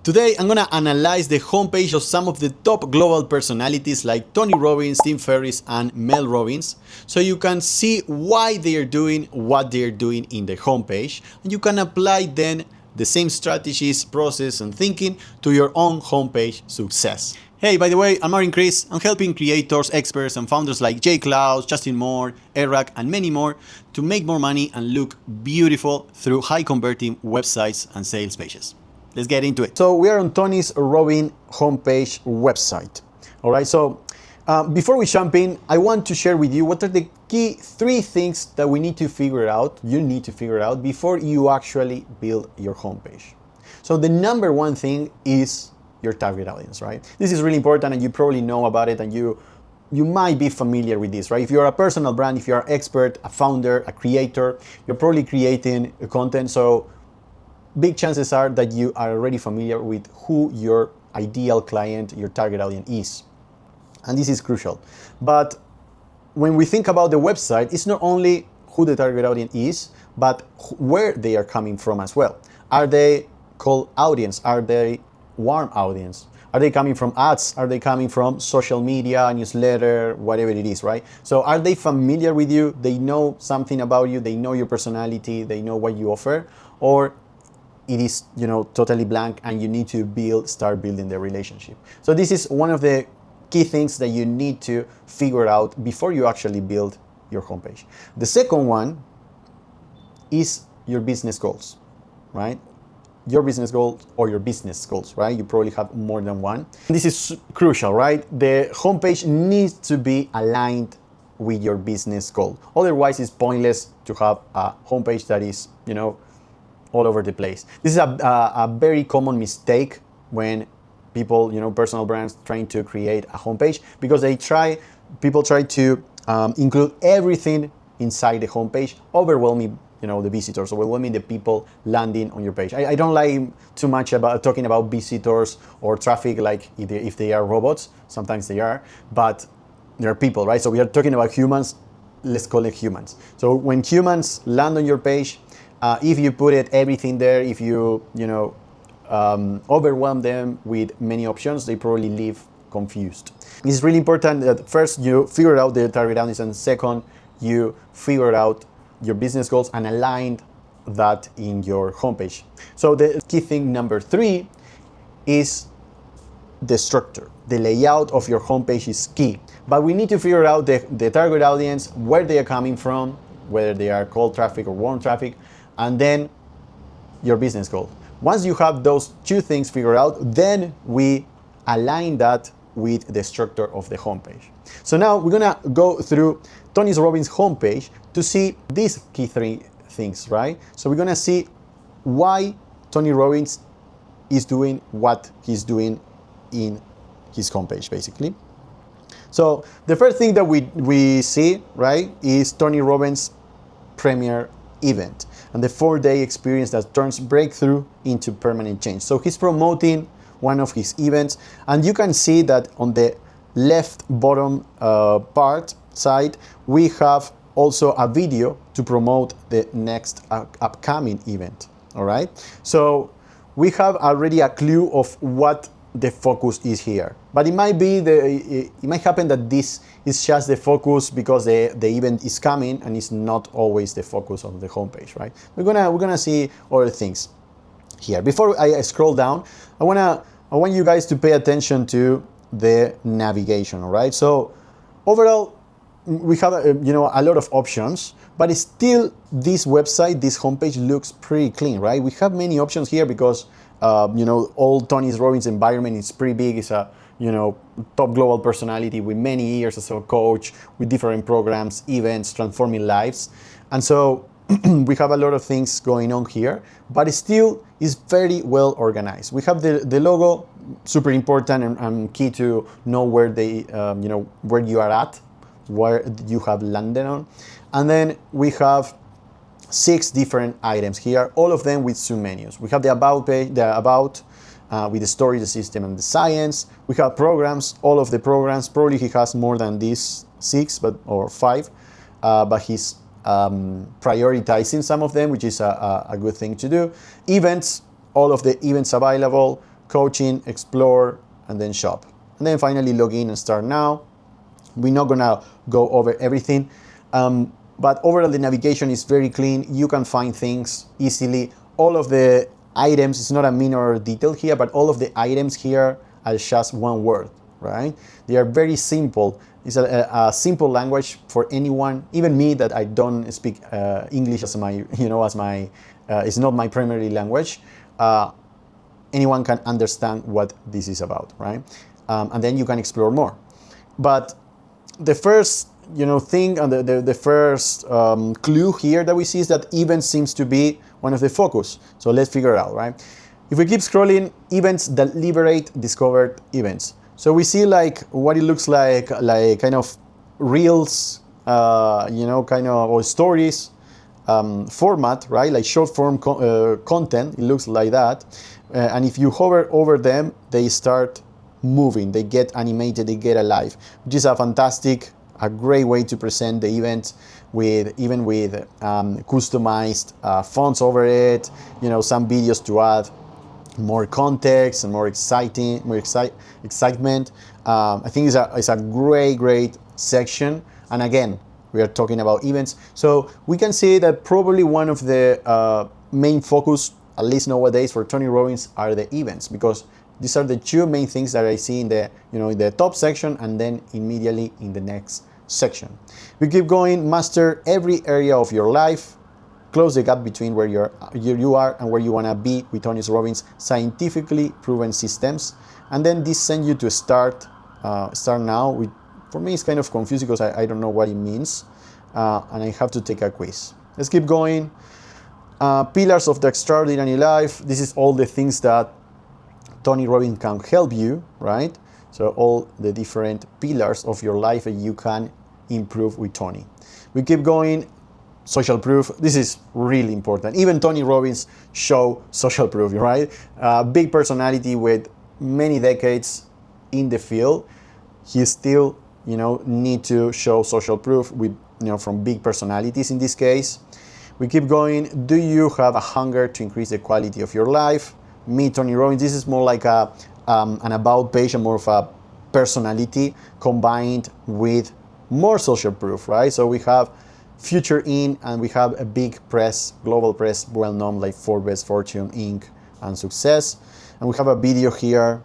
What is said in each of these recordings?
Today, I'm gonna analyze the homepage of some of the top global personalities like Tony Robbins, Tim Ferriss, and Mel Robbins, so you can see why they are doing what they are doing in the homepage, and you can apply then the same strategies, process, and thinking to your own homepage success. Hey, by the way, I'm Martin Chris. I'm helping creators, experts, and founders like Jay Clouse, Justin Moore, Eric, and many more to make more money and look beautiful through high-converting websites and sales pages. Let's get into it. So we are on Tony's Robbins homepage website. All right, so before we jump in, I want to share with you what are the key 3 things that we need to figure out, you need to figure out before you actually build your homepage. So the number 1 thing is your target audience, right? This is really important and you probably know about it and you might be familiar with this, right? If you're a personal brand, if you're an expert, a founder, a creator, you're probably creating content. So big chances are that you are already familiar with who your ideal client, your target audience is. And this is crucial. But when we think about the website, it's not only who the target audience is, but where they are coming from as well. Are they cold audience? Are they warm audience? Are they coming from ads? Are they coming from social media, newsletter, whatever it is, right? So are they familiar with you? They know something about you. They know your personality. They know what you offer. Or it is, totally blank and you need to start building the relationship. So this is one of the key things that you need to figure out before you actually build your homepage. The second one is your business goals, right? Your business goals or your business goals, right? You probably have more than one. This is crucial, right? The homepage needs to be aligned with your business goal. Otherwise, it's pointless to have a homepage that is, all over the place. This is a very common mistake when people, personal brands trying to create a homepage, because people try to include everything inside the homepage, overwhelming, the visitors, overwhelming the people landing on your page. I don't like too much about talking about visitors or traffic, like if they are robots. Sometimes they are, but they are people, right? So we are talking about humans. Let's call it humans. So when humans land on your page, if you put everything there, if you overwhelm them with many options, they probably leave confused. It's really important that first you figure out the target audience, and second, you figure out your business goals and align that in your homepage. So the key thing number 3 is the structure. The layout of your homepage is key, but we need to figure out the target audience, where they are coming from, whether they are cold traffic or warm traffic, and then your business goal. Once you have those 2 things figured out, then we align that with the structure of the homepage. So now we're gonna go through Tony Robbins' homepage to see these key 3 things, right? So we're gonna see why Tony Robbins is doing what he's doing in his homepage, basically. So the first thing that we see, right, is Tony Robbins' premier event and the 4-day experience that turns breakthrough into permanent change. So he's promoting one of his events, and you can see that on the left bottom side we have also a video to promote the next upcoming event. All right, so we have already a clue of what the focus is here, but it might happen that this is just the focus because the event is coming and it's not always the focus of the homepage, right? We're gonna see other things here. Before I scroll down, I want you guys to pay attention to the navigation. All right, so overall we have a lot of options, but still this website, this homepage looks pretty clean, right? We have many options here because all Tony Robbins' environment is pretty big. It's a top global personality with many years as a coach, with different programs, events, transforming lives, and so we have a lot of things going on here, but it still is very well organized. We have the logo, super important and key to know where where you are at, where you have landed on, and then we have 6 different items here, all of them with submenus. We have the about page, with the story, the system, and the science. We have programs, all of the programs. Probably he has more than these 6, or 5, but he's prioritizing some of them, which is a good thing to do. Events, all of the events available. coaching, explore, and then shop. And then finally log in and start now. We're not gonna go over everything, but overall the navigation is very clean. You can find things easily. All of the items, it's not a minor detail here, but all of the items here are just one word, right? They are very simple. It's a simple language for anyone, even me that I don't speak English as my, it's not my primary language. Anyone can understand what this is about, right? And then you can explore more. But the first, thing and the first clue here that we see is that events seems to be one of the focus. So let's figure it out, right? If we keep scrolling, events that liberate discovered events. So we see like what it looks like kind of reels, or stories format, right? Like short form content. It looks like that. And if you hover over them, they start moving, they get animated, they get alive, which is a great way to present the event with customized fonts over it, some videos to add more context and more excitement. I think it's a great section. And again, we are talking about events. So we can see that probably one of the main focus, at least nowadays, for Tony Robbins are the events, because these are the two main things that I see in the in the top section and then immediately in the next section. We keep going. Master every area of your life. Close the gap between where you are and where you want to be with Tony Robbins' scientifically proven systems. And then this sends you to start now. For me, it's kind of confusing because I don't know what it means, and I have to take a quiz. Let's keep going. Pillars of the extraordinary life. This is all the things that Tony Robbins can help you, right? So all the different pillars of your life that you can improve with Tony. We keep going. Social proof. This is really important. Even Tony Robbins show social proof, right? Big personality with many decades in the field. He still, need to show social proof with, from big personalities in this case. We keep going. Do you have a hunger to increase the quality of your life? Me, Tony Robbins, this is more like an about page and more of a personality combined with more social proof, right? So we have Future in, and we have a big press, global press, well-known like Forbes, Fortune, Inc., and Success. And we have a video here.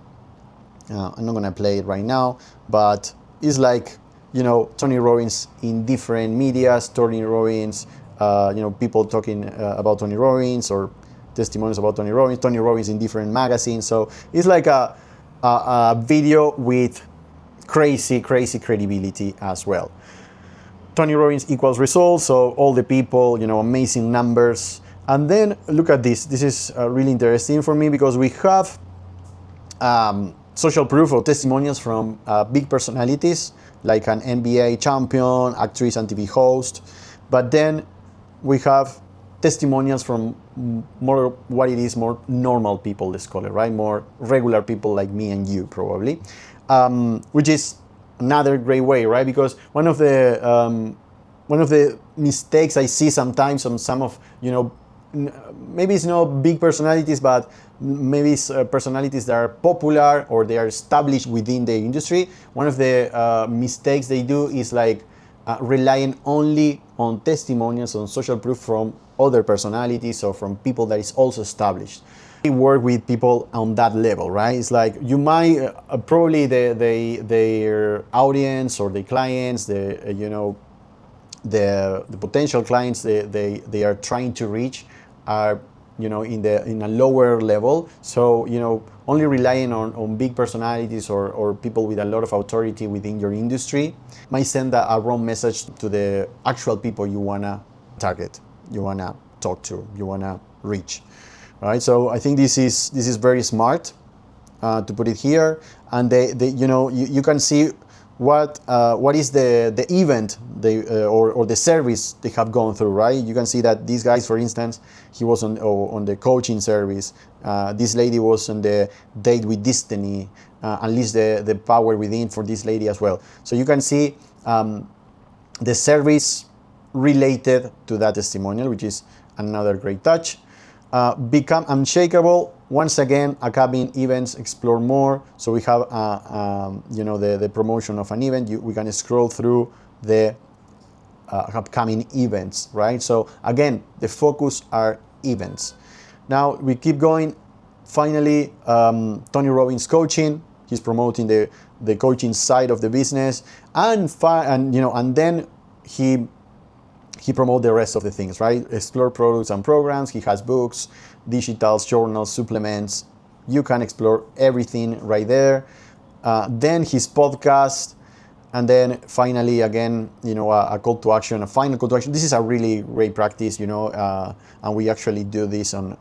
I'm not gonna play it right now, but it's like, Tony Robbins in different medias, Tony Robbins, people talking about Tony Robbins or testimonials about Tony Robbins in different magazines. So it's like a video with crazy credibility as well. Tony Robbins equals results, so all the people, amazing numbers. And then look at this. This is really interesting for me because we have social proof or testimonials from big personalities like an NBA champion, actress, and TV host. But then we have testimonials from more normal people, let's call it, right? More regular people like me and you, probably, which is another great way, right? Because one of the mistakes I see sometimes on some of, maybe it's not big personalities, but maybe it's personalities that are popular or they are established within the industry. One of the mistakes they do is like relying only on testimonials, on social proof from other personalities or from people that is also established. We work with people on that level, right? It's like you might probably their audience or the clients, the potential clients they are trying to reach are in a lower level. So only relying on big personalities or people with a lot of authority within your industry might send a wrong message to the actual people you wanna target, you wanna talk to, you wanna reach. Right, so I think this is very smart to put it here, and you can see what is the event or the service they have gone through, right? You can see that these guys, for instance, he was on the coaching service. This lady was on the date with destiny, unleash the power within for this lady as well. So you can see the service related to that testimonial, which is another great touch. Become unshakable. Once again, upcoming events, explore more. So we have, the promotion of an event. We can scroll through the upcoming events, right? So again, the focus are events. Now we keep going. Finally, Tony Robbins coaching. He's promoting the coaching side of the business, and then he promotes the rest of the things, right? Explore products and programs. He has books, digitals, journals, supplements. You can explore everything right there. Then his podcast, and then finally, again, a call to action, a final call to action. This is a really great practice, and we actually do this on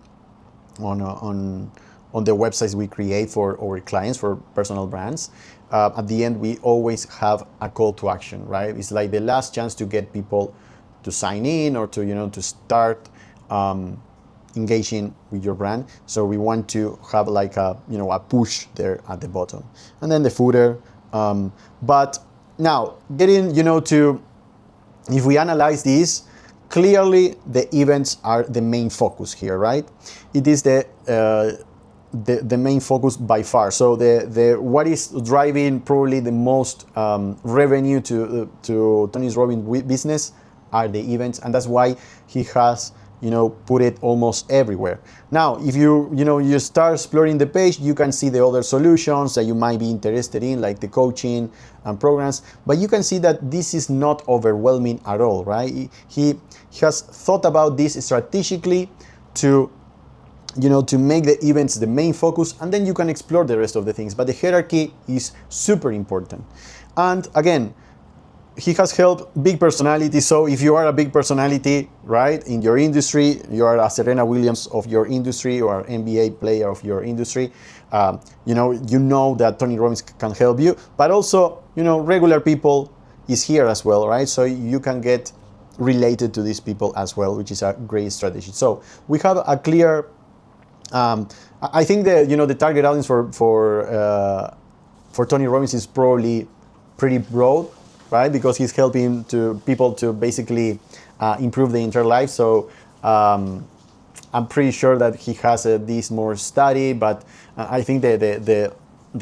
the websites we create for our clients, for personal brands. At the end, we always have a call to action, right? It's like the last chance to get people to sign in or to start engaging with your brand. So we want to have like a push there at the bottom, and then the footer. But now getting to, if we analyze this, clearly the events are the main focus here, right? It is the main focus by far. So the what is driving probably the most revenue to Tony Robbins business are the events, and that's why he has put it almost everywhere. Now, if you start exploring the page, you can see the other solutions that you might be interested in, like the coaching and programs, but you can see that this is not overwhelming at all, right? He has thought about this strategically to make the events the main focus, and then you can explore the rest of the things. But the hierarchy is super important. And again, he has helped big personalities. So if you are a big personality, right, in your industry, you are a Serena Williams of your industry or an NBA player of your industry, you know that Tony Robbins can help you. But also, regular people is here as well, right? So you can get related to these people as well, which is a great strategy. So we have a clear. I think the target audience for Tony Robbins is probably pretty broad, right? Because he's helping people to basically improve their entire life. So I'm pretty sure that he has this more study, but I think the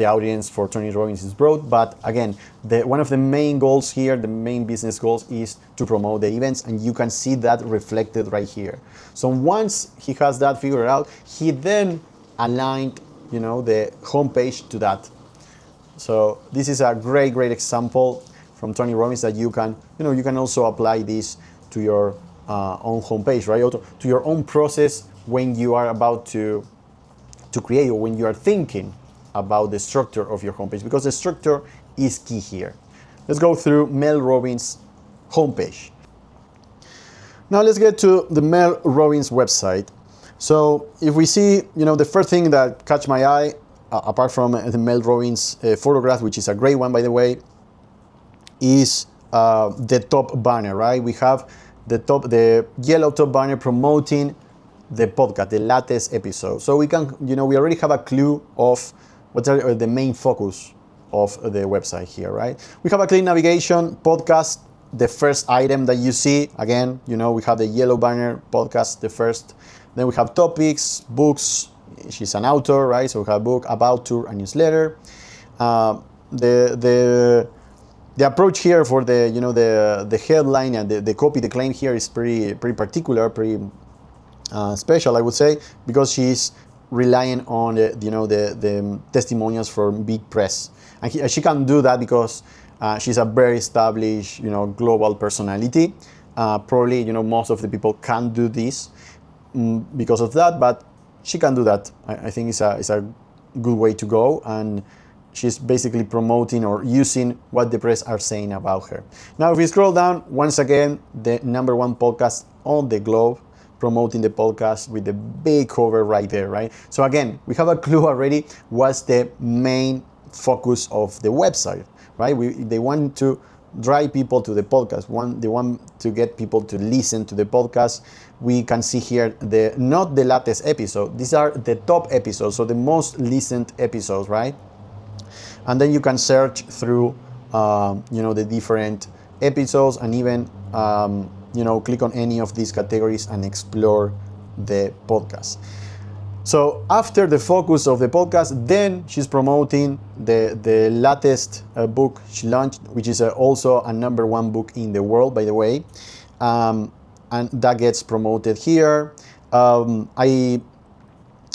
audience for Tony Robbins is broad. But again, one of the main goals here, the main business goals, is to promote the events, and you can see that reflected right here. So once he has that figured out, he then aligned, the homepage to that. So this is a great example from Tony Robbins that you can also apply this to your own homepage, right? Or to your own process when you are about to create, or when you are thinking about the structure of your homepage, because the structure is key here. Let's go through Mel Robbins' homepage. Now let's get to the Mel Robbins website. So if we see, the first thing that catch my eye, apart from the Mel Robbins photograph, which is a great one, by the way, is the top banner, right? We have the yellow top banner promoting the podcast, the latest episode. So we can, we already have a clue of what are the main focus of the website here, right? We have a clean navigation, podcast, the first item that you see. Again, we have the yellow banner, podcast, the first. Then we have topics, books. She's an author, right? So we have book, about, tour, and newsletter. The approach here for the headline and the copy, the claim here is pretty particular, pretty special, I would say, because she's relying on the testimonials from big press, and she can do that because she's a very established global personality. Probably most of the people can't do this because of that, but she can do that. I think it's a good way to go, and she's basically promoting or using what the press are saying about her. Now, if we scroll down, once again, the #1 podcast on the globe, promoting the podcast with the big cover right there, right? So again, we have a clue already what's the main focus of the website, right? They want to drive people to the podcast. They want to get people to listen to the podcast. We can see here not the latest episode. These are the top episodes, so the most listened episodes, right? And then you can search through, the different episodes, and even, click on any of these categories and explore the podcast. So after the focus of the podcast, then she's promoting the latest book she launched, which is also a #1 book in the world, by the way. And that gets promoted here. I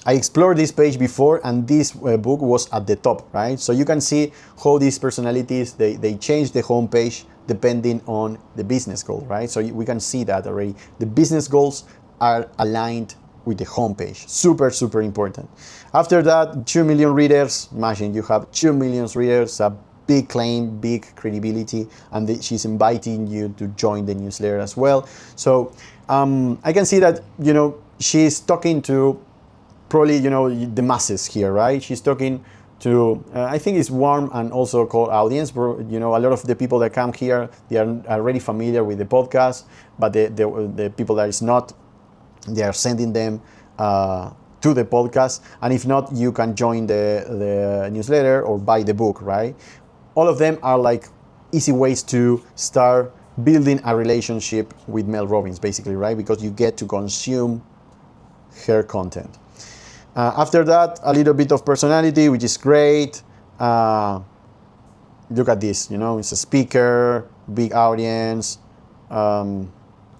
explored this page before, and this book was at the top, right? So you can see how these personalities, they change the homepage depending on the business goal, right? So we can see that already. The business goals are aligned with the homepage. Super, super important. After that, 2 million readers. Imagine you have 2 million readers, a big claim, big credibility, and she's inviting you to join the newsletter as well. So I can see that, she's talking to probably, the masses here, right? She's talking to, I think it's warm and also cold audience. A lot of the people that come here, they are already familiar with the podcast, but the people that is not, they are sending them to the podcast. And if not, you can join the newsletter or buy the book, right? All of them are like easy ways to start building a relationship with Mel Robbins, basically, right? Because you get to consume her content. After that, a little bit of personality, which is great. Look at this, it's a speaker, big audience.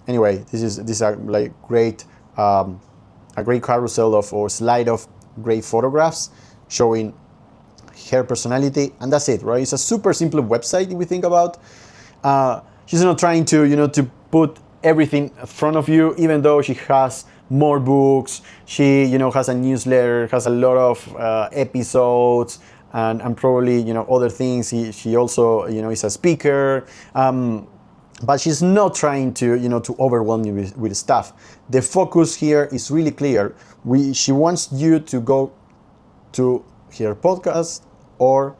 Anyway, this is a like great, a great carousel or slide of great photographs showing her personality, and that's it, right? It's a super simple website if we think about. She's not trying to to put everything in front of you, even though she has more books. She has a newsletter, has a lot of episodes, and probably other things. She also is a speaker. But she's not trying to to overwhelm you with stuff. The focus here is really clear. She wants you to go to her podcast or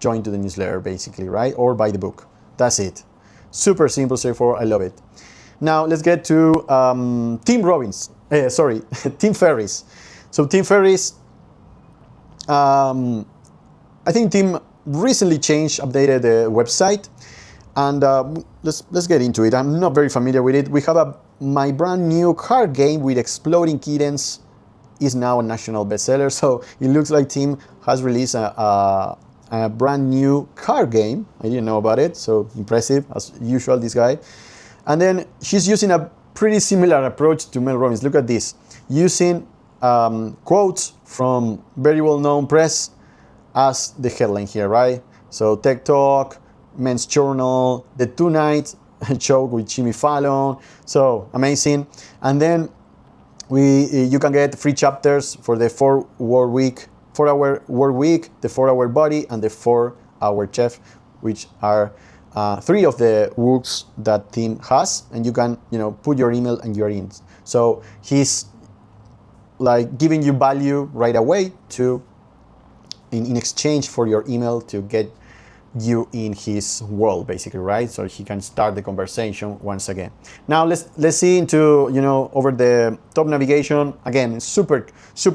join to the newsletter, basically, right? Or buy the book. That's it. Super simple, straightforward. I love it. Now let's get to Tim Robbins. Tim Ferriss. So Tim Ferriss. I think Tim recently updated the website. And let's get into it. I'm not very familiar with it. We have my brand new card game with exploding kittens is now a national bestseller. So it looks like Tim has released a brand new card game. I didn't know about it. So impressive, as usual, this guy. And then she's using a pretty similar approach to Mel Robbins. Look at this. Using quotes from very well-known press as the headline here, right? So Tech Talk, Men's Journal, The Tonight Show with Jimmy Fallon. So amazing. And then you can get free chapters for the 4-hour work week, the 4-hour body, and the 4-hour chef, which are 3 of the books that Tim has, and you can put your email and you're in. So he's like giving you value right away in exchange for your email to get you in his world, basically, right? So he can start the conversation once again. Now let's see into over the top navigation again. Super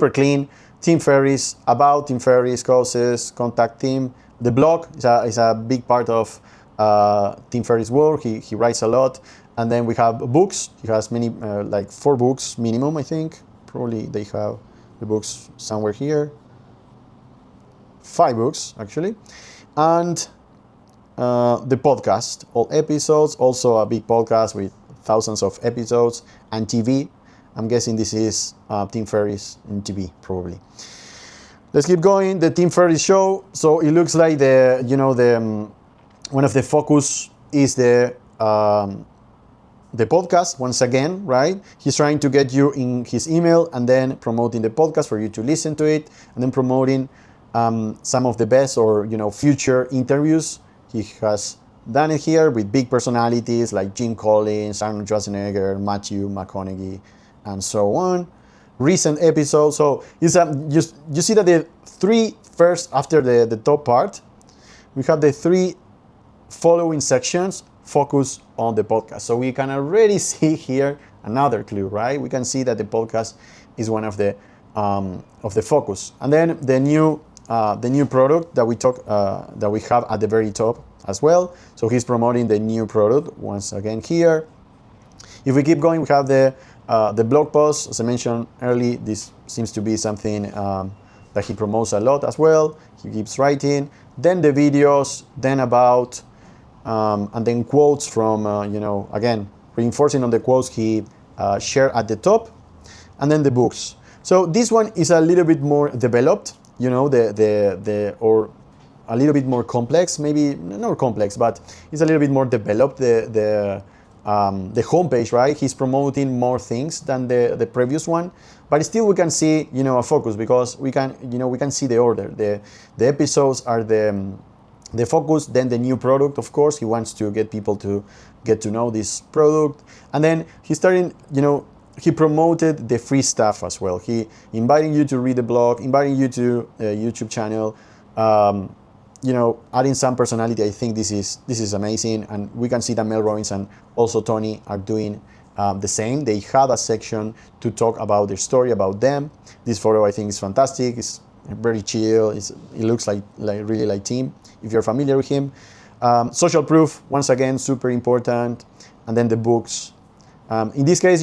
clean. Tim Ferriss, about Tim Ferriss, causes, contact Tim. The blog is a big part of Tim Ferriss' work. He writes a lot. And then we have books. He has many, like 4 books minimum, I think. Probably they have the books somewhere here. 5 books actually. And the podcast, all episodes, also a big podcast with thousands of episodes, and TV. I'm guessing this is Tim Ferriss in TV, probably. Let's keep going. The Tim Ferriss show. So it looks like one of the focus is the podcast once again, right? He's trying to get you in his email and then promoting the podcast for you to listen to it, and then promoting some of the best or future interviews. He has done it here with big personalities like Jim Collins, Arnold Schwarzenegger, Matthew McConaughey, and so on. Recent episodes. So you see that the 3 first after the top part, we have the 3 following sections focus on the podcast. So we can already see here another clue, right? We can see that the podcast is one of the focus, and then the new product that we have at the very top as well. So he's promoting the new product once again here. If we keep going, we have the The blog post, as I mentioned early, this seems to be something that he promotes a lot as well. He keeps writing. Then the videos, then about, and then quotes from, again, reinforcing on the quotes he shared at the top, and then the books. So this one is a little bit more developed, or a little bit more complex, maybe not complex, but it's a little bit more developed. The homepage, right? He's promoting more things than the previous one, but still we can see, a focus, because we can see the order. The episodes are the focus, then the new product. Of course, he wants to get people to get to know this product, and then he's starting, he promoted the free stuff as well. He inviting you to read the blog, inviting you to a YouTube channel, adding some personality. I think this is amazing, and we can see that Mel Robbins and also Tony are doing the same. They had a section to talk about their story, about them. This photo I think is fantastic. It's very chill. It looks like really like Tim, if you're familiar with him. Social proof, once again, super important. And then the books. In this case,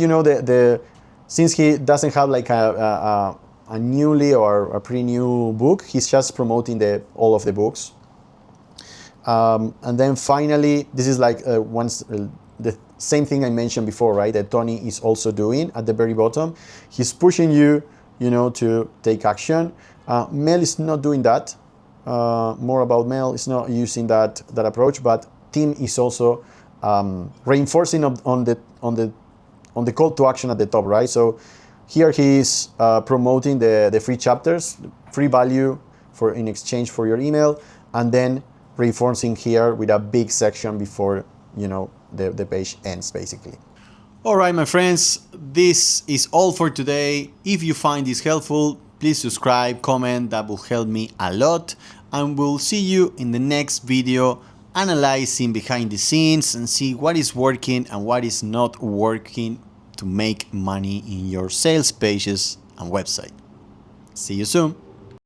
since he doesn't have like a newly or a pretty new book, he's just promoting all of the books. And then finally, this is like the same thing I mentioned before, right? That Tony is also doing at the very bottom. He's pushing you, to take action. Mel is not doing that. More about Mel is not using that approach, but Tim is also reinforcing on the call to action at the top, right? So here he is promoting the free chapters, free value in exchange for your email, and then reinforcing here with a big section before the page ends, basically. All right, my friends, this is all for today. If you find this helpful, please subscribe, comment. That will help me a lot, and we'll see you in the next video, analyzing behind the scenes and see what is working and what is not working to make money in your sales pages and website. See you soon.